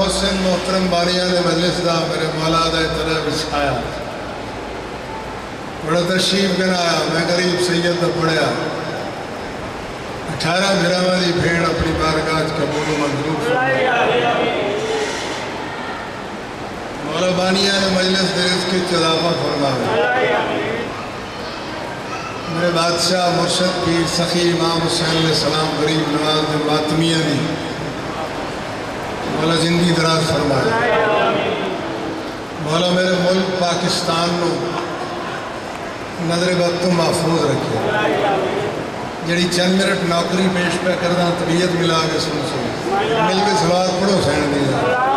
محسن محترم بانیان مجلس دا میرے مولا دا طرح بچھایا بڑا تشریف گنایا میں غریب سید دا پڑھیا 18 بھراواں دی بھیڑ اپنی بارگاہ قبول و منظور فرمایا مولا بانیان مجلس دے رزق کی اضافہ فرمایا میرے بادشاہ مرشد پیر سخی امام حسین علیہ السلام غریب نواز دے ماتمیہ دی مولا زندگی دراز فرمائے مولا میرے ملک پاکستان نو نظر بد تو محفوظ رکھے جڑی چند منٹ نوکری پیش پہ کردہ طبیعت ملا کے سن مل کے سلوات پڑھو سین دیا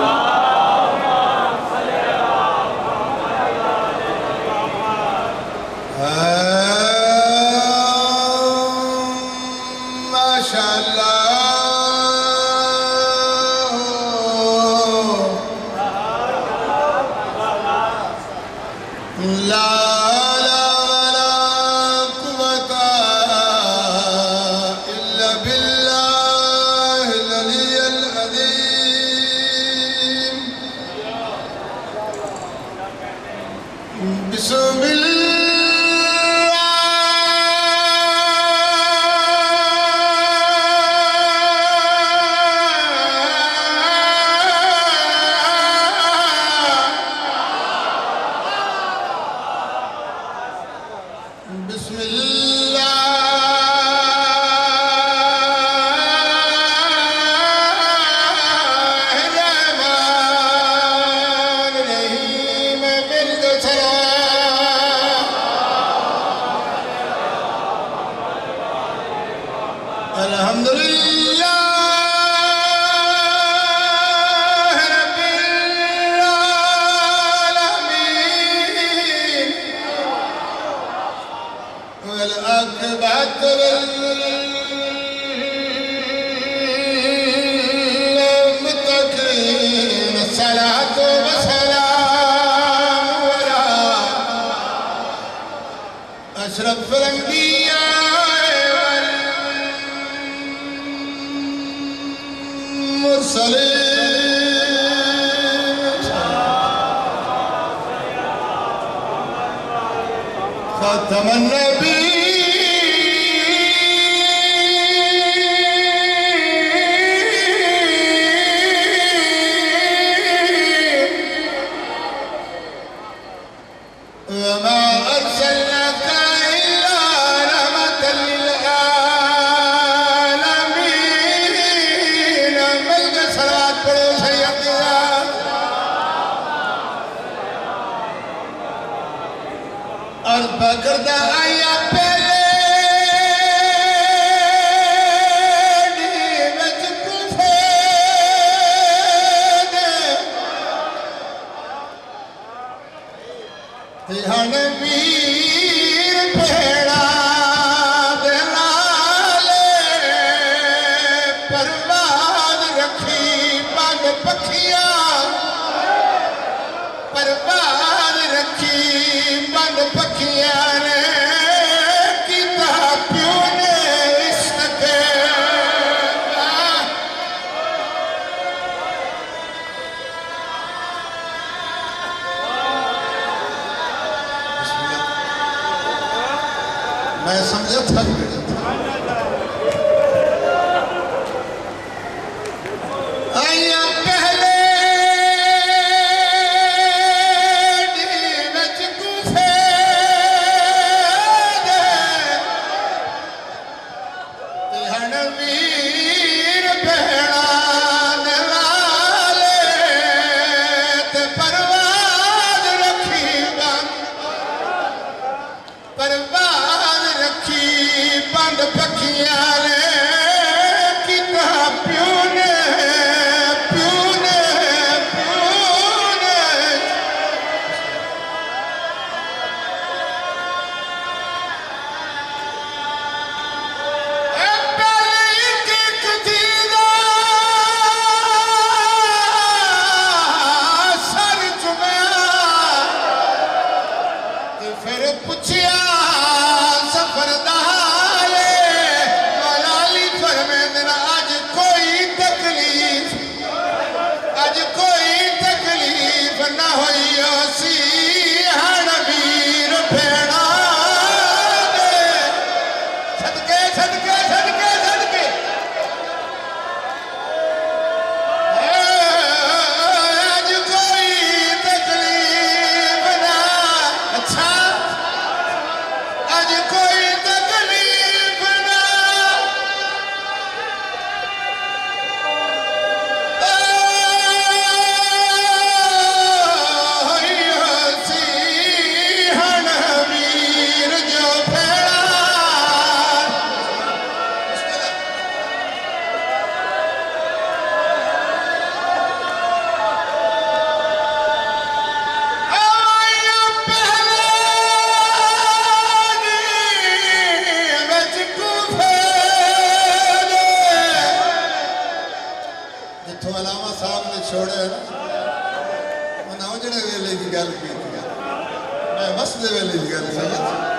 أشرف الأنبياء والمرسلين خاتم النبي وما أرسلناك إلا رحمة للعالمين ملک صلوات پڑھو سیدنا اور بکردہ آیا پہلے نیمت کفے ہن ویر بھیڑا دلالے پرواز رکھی بند پکھیاں پرواز رکھی بند پکھیاں نے کیتا پیو نے عشق میں سمجھا تھک گیا آیا پہلے نیمت کفے ہن ویر بھیڑا دلالے تے پرواز رکھی بند پرواز رکھی چھوڑے ہے نا انہوں جڑے ویلے کی گل کی میں مسجد ویلے کی گل سمجھ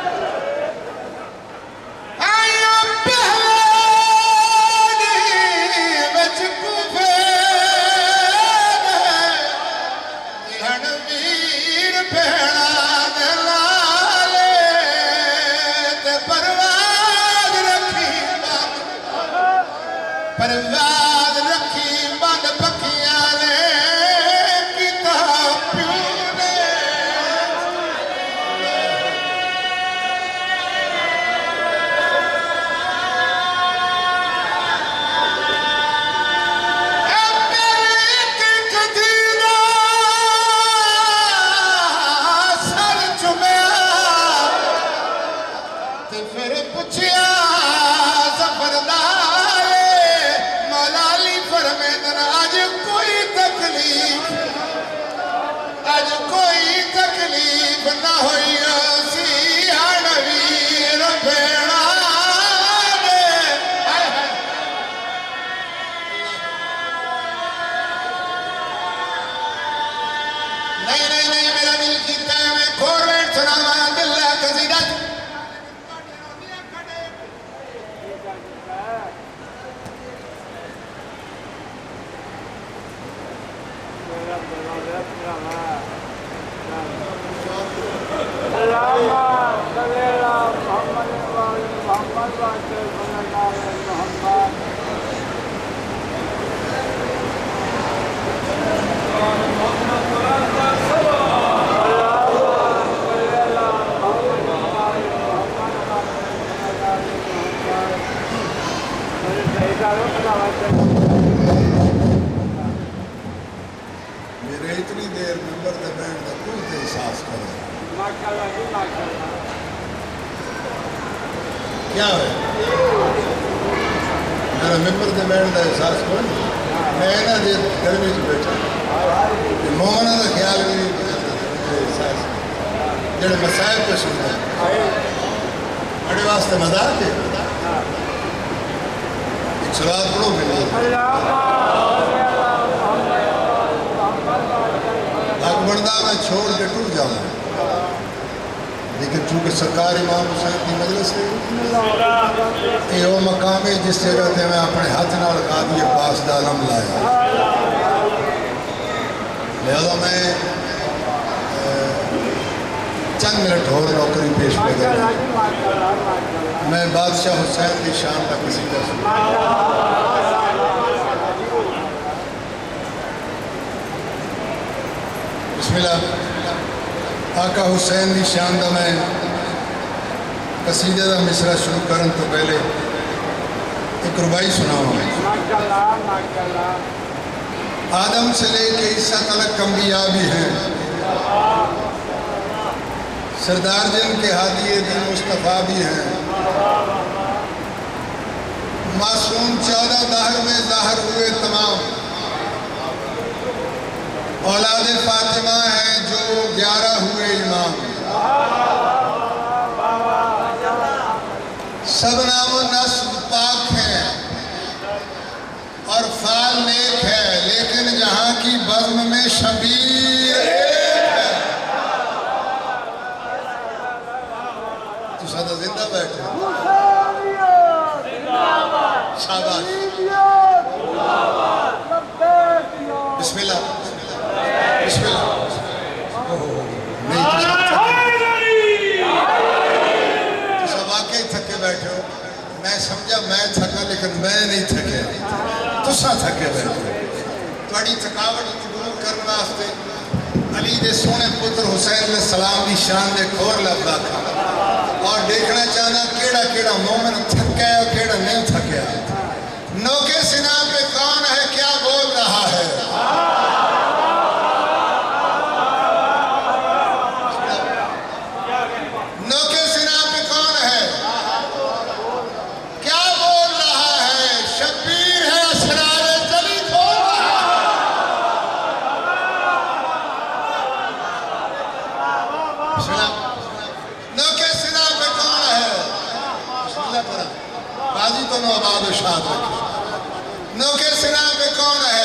پرواد رکھی بند پکیاں نے کتاب پیوں نے سر چمیا تے پھر پوچھیا زبردار نہ ہوئی سی ہنویر بھیڑا دے نہیں میرا دل کیتا ہے میں کھور ویٹ سناواں دل ہے قصیدہ میرے اتنی دیر ممبر دے بینڈ دا کوئی تے احساس کرے کیا ہے میرا ممبر دے بینڈ دا احساس کرے میں نا دے گرمی سے بیٹھا مومنہ دا خیال بھی نہیں کرتا احساس جڑے مسائب پہ سنتا ہے بڑے واسطے مدار کے ایک سلوات پڑھو ملے حق بردہ میں چھوڑ کے ٹوٹ جاؤں لیکن چونکہ سرکار امام حسین کی مجلس ہے یہ وہ مقام ہے جس جگہ تے میں اپنے ہاتھ نہ لگا دیے پاس دالم لایا لہذا میں چند منٹ اور نوکری پیش پہ گیا میں بادشاہ حسین کی شان کا قصیدہ سنا بسم اللہ آقا حسین دی شان دا میں قصیدہ دا مصرع شروع کرن تو پہلے ایک ربائی سناؤں آدم سے لے کے عیسیٰ تلک انبیاء بھی ہیں سردار جن کے ہادی دین مصطفیٰ بھی ہیں معصوم 14 دہر میں ظاہر ہوئے تمام اولاد فاطمہ ہیں جو 11 ہوئے امام سب نام و نسب پاک ہیں اور فال نیک ہے لیکن جہاں کی بزم میں شبیر تو سادہ زندہ بیٹھے شاباش بسم اللہ بسم اللہ تو سب واقعی تھکے بیٹھے ہو میں سمجھا میں تھکا لیکن میں نہیں تھکے تو سا تھکے بیٹھے توڑی تھکاوٹ دور کرنے واسطے علی دے سونے پتر حسین علیہ السلام دی شان دے کھور لفظہ کھا اور دیکھنا چاہنا کیڑا کیڑا مومن تھکا ہے اور کیڑا نہیں تھکیا نوکے سنا پہ کون ہے کیا بول رہا ہے نوکے سنا پہ کون ہے کیا بول رہا ہے شبیر ہے اسرار جلی کھول رہا بسم اللہ نوکے سنا پہ کون ہے بسم اللہ پڑھا بازی تو نو آباد و شاد رکھے نوکے سنا پہ کون ہے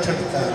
48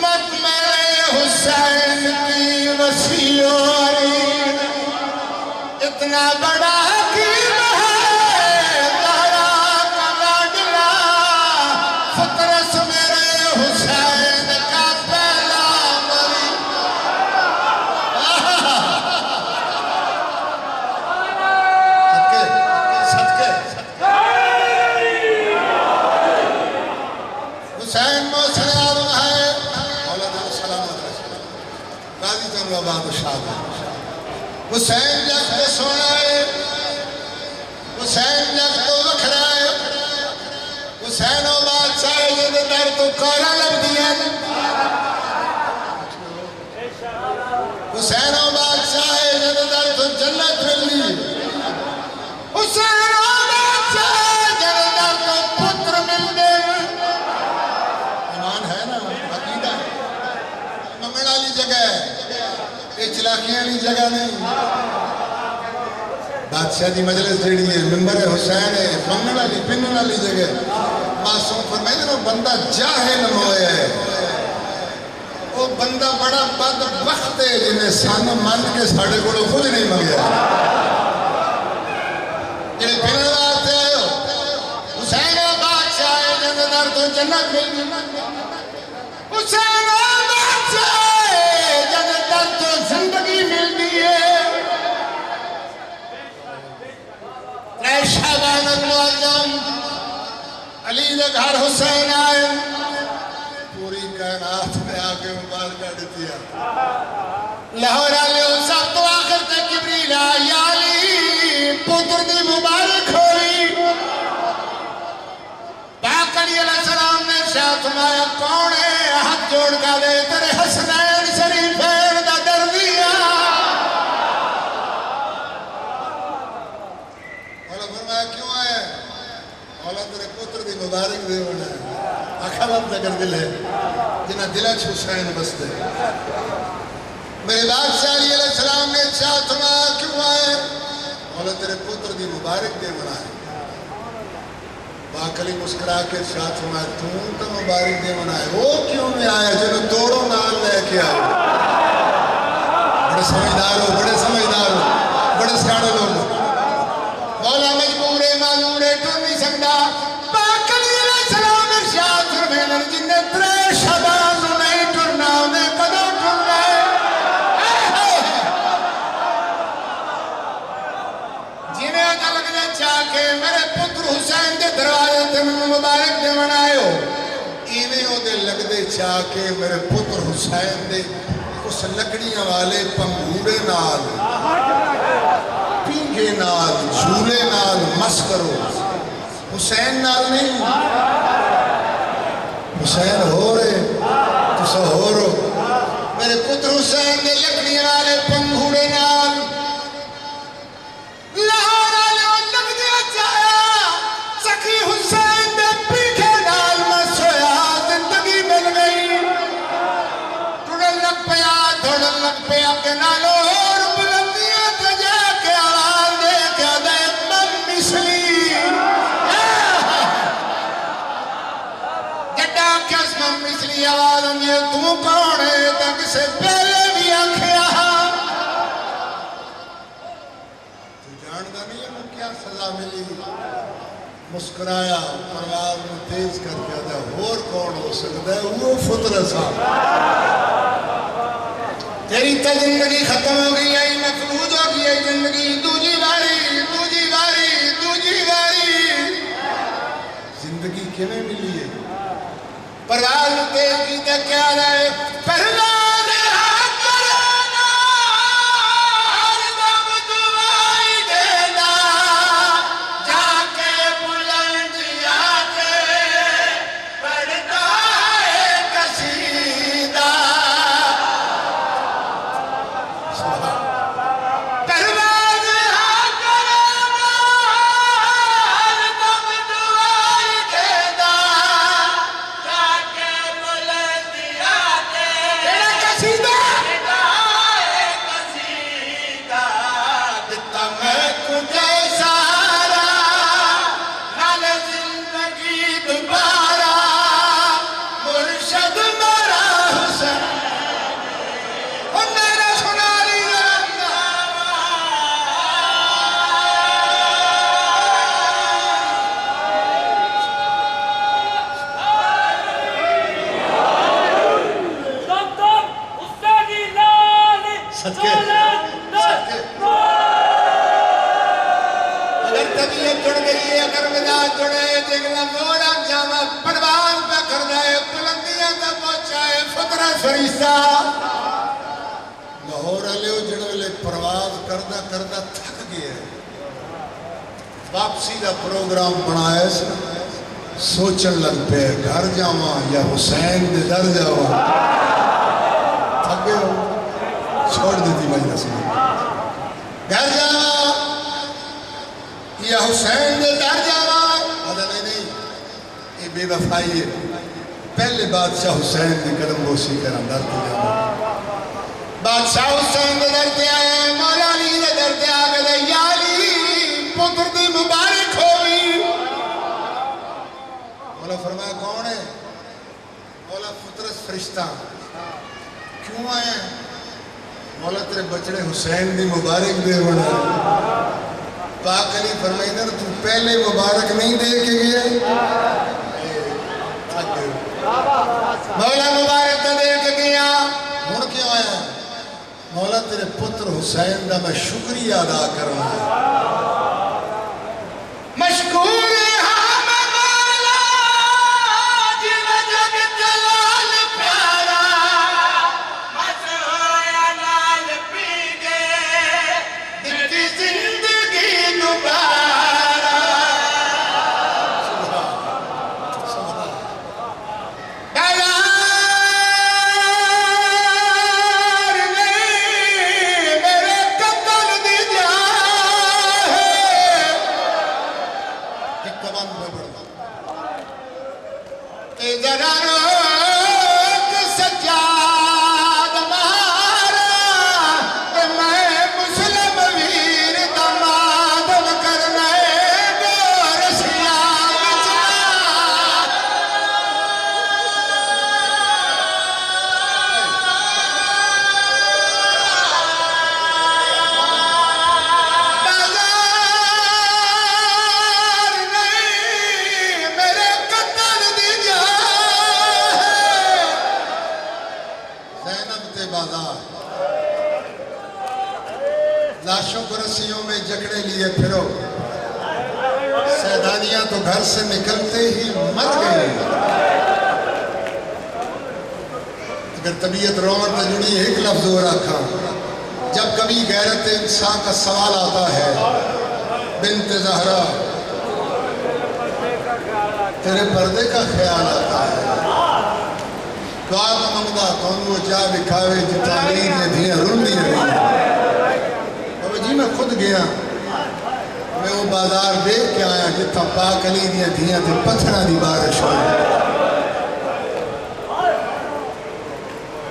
عظمت میرے حسین کی وسیع و عریض اتنا بڑا حکیم ہے زہرا کا لاڈلا فطرت میرے حسین کا پہلا مریض صدقے حسین محسن آدم ہے اولاد سلامت رسول قاضی تنو آباد شاد حسین جگ تو سونا ہے حسین جگ تو وکھرا ہے حسین و بادشاہ جد در تو کورا لب دیا حسین و بادشاہ جد در تو جنت مل لی حسین و بادشاہ جد در تو پتر مل دے ایمان ہے نا عقیدہ منگل والی جگہ ہے یہ چلاکیاں والی جگہ نہیں بادشاہ دی مجلس جیڑی ہے ممبر حسین ہے منگل والی پنن والی جگہ معصوم فرمائے نا بندہ جاہل ہویا ہے وہ بندہ بڑا بدبخت ہے جنہیں سان من کے ساڑھے کوڑوں خود نہیں منگیا جنہیں پنن واسطے آئے ہو حسین و بادشاہ ہے جنہیں در تو جنت مل گئی حسین و بادشاہ ہے جنہیں در تو زندگی مل گئی ہے ترے شعبان المعظم علی دے گھر حسین آئے پوری کائنات میں آگے مبارکہ دیتی ہے لاہور آلے سب تو آخر تک جبریل آیا علی پتر دی مبارک ہوئی پاک علی علیہ السلام نے شاہ تمہایا کون ہے ہاتھ جوڑ کا دے تیرے حسنین شریفین دا در دیا مولا فرمایا کیوں آئے مولا تیرے پتر دی مبارک دے ہونا ہے اخلت دگر دل ہے جنہ دلچ حسین بستے میرے بادشاہ علی علیہ السلام نے شاہ تمہایا کیوں آئے مولا تیرے پتر دی مبارک دے ہونا ہے باقلی مسکرا کے شاہ فرمایا تم تو مبارک دے ہونا ہے وہ کیوں نہیں آیا جنہوں توڑو نال لے کے آئے بڑے سمجھدار ہو بڑے سیاڑے لوگ مولا مجبور معذور ٹر نہیں سکتا پاک علی علیہ السلام ارشاد فرمائے جن نے ترے شبان نہیں ٹرنا انہیں کدوں ٹرنا ہے جنہیں اجا لگنے چاہ کے میرے پتر حسین دے دروازے تے مبارک دے منائے ہو ایویں ہو دے لگ دے چاہ کے میرے پتر حسین دے اس لکڑیاں والے پنگھوڑے نال پینگے نال جھولے نال مس کرو حسین نال نہیں حسین ہو رہے تسا ہو رو میرے پتر حسین دے لکڑیاں والے پنگھوڑے نال لاہور آلے لگ دیا چاہیا سخی حسین دے پیٹھے نال مس ہویا زندگی مل گئی ٹوڑن لگ پیا دھوڑن لگ پیا کہ نالو اور بلندیاں تے جا کے آواز دے کے دے من مثلی جڈا کس من مثلی آواز اندھی تو کون ہے تک سے پہلے بھی آنکھیا تو جاندہ نہیں ہے کیا سزا ملی مسکرایا پرواز میں تیز کر کے آدھا اور کون ہو سکتا ہے وہ فطرت صاحب تیری تا زندگی ختم ہو گئی ہے مفروض ہو گئی ہے زندگی دوجی باری زندگی کیویں ملی ہے پرواز میں تیز کی تے کیا رہے پرواز ہاتھ کرانا ہر دم دعائی دینا جا کے بلندیا کے پڑھتا ہے قصیدہ پرواز ہاتھ کرانا ہر دم دعائی دینا جا کے بلندیا اگلا موڑا جاوا پرواز پہ کرنا ہے بلندیاں تا پہنچائے فطرت فرشتہ لاہور والے جڑے ویلے پرواز کردا کردا تھک گئے واپسی دا پروگرام بنایا سوچن لگ پہ گھر جاواں یا حسین دے در جاواں تھک گئے ہو چھوڑ دیتی مجلس میں گھر جاواں یا حسین دے در جاواں نہیں یہ بے وفائی ہے پہلے بادشاہ حسین دے قدم بوسی کر اندر کی جاواں بادشاہ حسین دے در تے آئے مولا علی دے در تے آگے یا علی پتر دی مبارک ہوئی مولا فرمایا کون ہے مولا فطرت فرشتہ کیوں آئے مولا تیرے بچڑے حسین دی مبارک دے بنا پاک علی فرمائی نا تو پہلے مبارک نہیں دے کے گئے مولا مبارک تو دے کے گیا ہون کیوں آیا مولا تیرے پتر حسین دا میں شکریہ ادا کرنا ہے مشکور ہاں میں مولا جن جگ جلال پیارا مسہویا نال پی گے دتی زندگی دوبارہ سبحان لاشوں کو رسیوں میں جکڑے لیے پھرو سیدانیاں تو گھر سے نکلتے ہی مر گئے اگر طبیعت رومن تو جڑی ایک لفظ ہو رکھا جب کبھی غیرت انسان کا سوال آتا ہے بنت زہرا تیرے پردے کا خیال آتا ہے دعا کا منگدہ کون وہ جا بکھاوے جتا لین یہ دھیاں رن دی رہی جی میں خود گیا میں وہ بازار دیکھ کے آیا جتا پاک علی دیا دھیاں تھے پتھرہ دی بارش ہوئی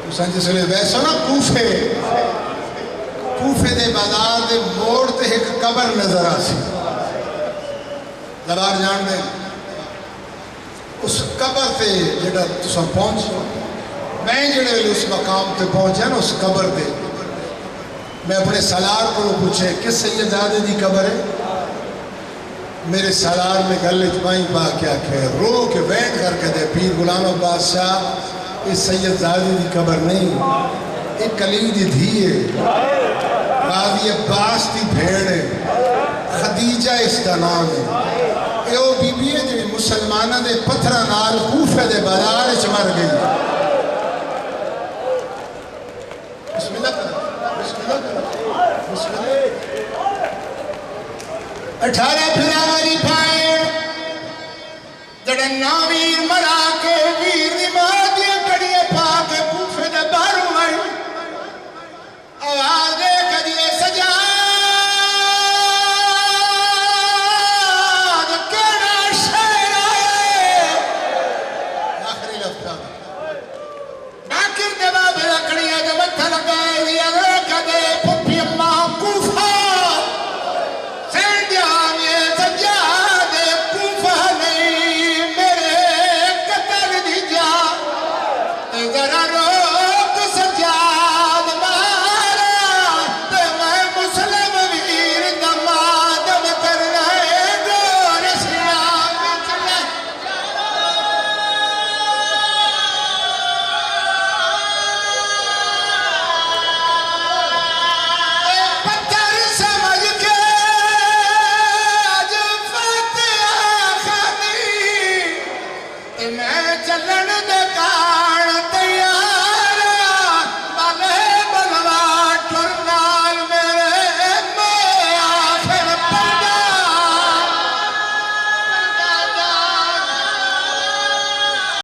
تو سنجھ سلے ویسا نا کوفے دے بازار دے موڑ تے ایک قبر نظر آسی لبار جان دیں اس قبر تے جڑا تو سب پہنچ میں جڑے اس مقام تے پہنچا نا اس قبر دے میں اپنے سالار کو پوچھے کس سید زادے دی قبر ہے میرے سالار میں گلے چپائیں پا کیا کہ رو کے بیٹھ کر کے دے پیر غلام عباس شاہ اس سید زادے دی قبر نہیں ایک کلی دی دھی ہے قاضی عباس دی بھیڑ ہے خدیجہ اس کا نام ہے اے وہ بی بی ہے جو مسلمانہ دے پتھرہ نال کوفے دے بازار چمر گئی بسم اللہ کریں 18 پھر آوری